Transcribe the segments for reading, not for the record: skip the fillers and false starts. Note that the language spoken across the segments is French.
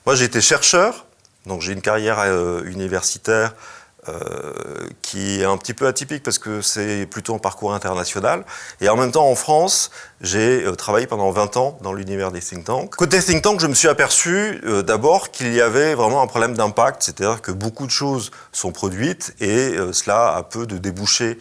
Moi, j'ai été chercheur, donc j'ai une carrière universitaire qui est un petit peu atypique parce que c'est plutôt un parcours international. Et en même temps, en France, j'ai travaillé pendant 20 ans dans l'univers des think tanks. Côté think tank, je me suis aperçu d'abord qu'il y avait vraiment un problème d'impact, c'est-à-dire que beaucoup de choses sont produites et cela a peu de débouchés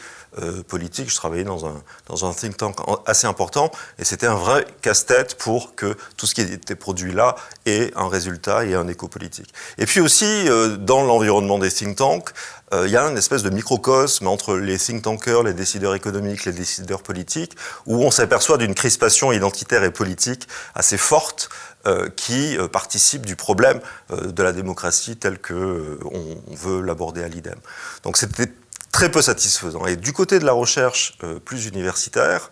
politiques. Je travaillais dans un think tank assez important et c'était un vrai casse-tête pour que tout ce qui était produit là ait un résultat et un écho politique. Et puis aussi, dans l'environnement des think tanks, il y a une espèce de microcosme entre les think tankers, les décideurs économiques, les décideurs politiques, où on s'aperçoit d'une crispation identitaire et politique assez forte qui participe du problème de la démocratie tel qu'on veut l'aborder à l'IDEM. Donc c'était très peu satisfaisant. Et du côté de la recherche plus universitaire,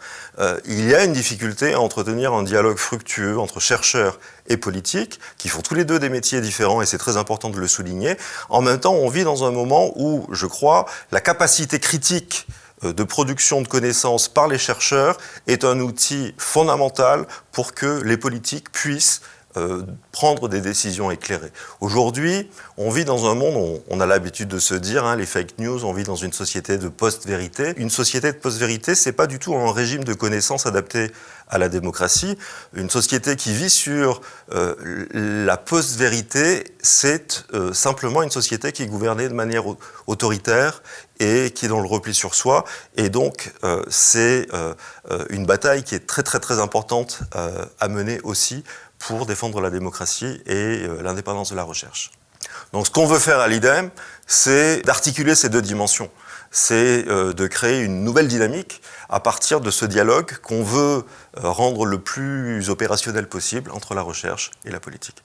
il y a une difficulté à entretenir un dialogue fructueux entre chercheurs et politiques, qui font tous les deux des métiers différents, et c'est très important de le souligner. En même temps, on vit dans un moment où, je crois, la capacité critique de production de connaissances par les chercheurs est un outil fondamental pour que les politiques puissent prendre des décisions éclairées. Aujourd'hui, on vit dans un monde, on a l'habitude de se dire, les fake news, on vit dans une société de post-vérité. Une société de post-vérité, c'est pas du tout un régime de connaissances adapté à la démocratie. Une société qui vit sur la post-vérité, c'est simplement une société qui est gouvernée de manière autoritaire et qui est dans le repli sur soi. Et donc, c'est une bataille qui est très très très importante à mener aussi pour défendre la démocratie et l'indépendance de la recherche. Donc ce qu'on veut faire à l'IDEM, c'est d'articuler ces deux dimensions. C'est de créer une nouvelle dynamique à partir de ce dialogue qu'on veut rendre le plus opérationnel possible entre la recherche et la politique.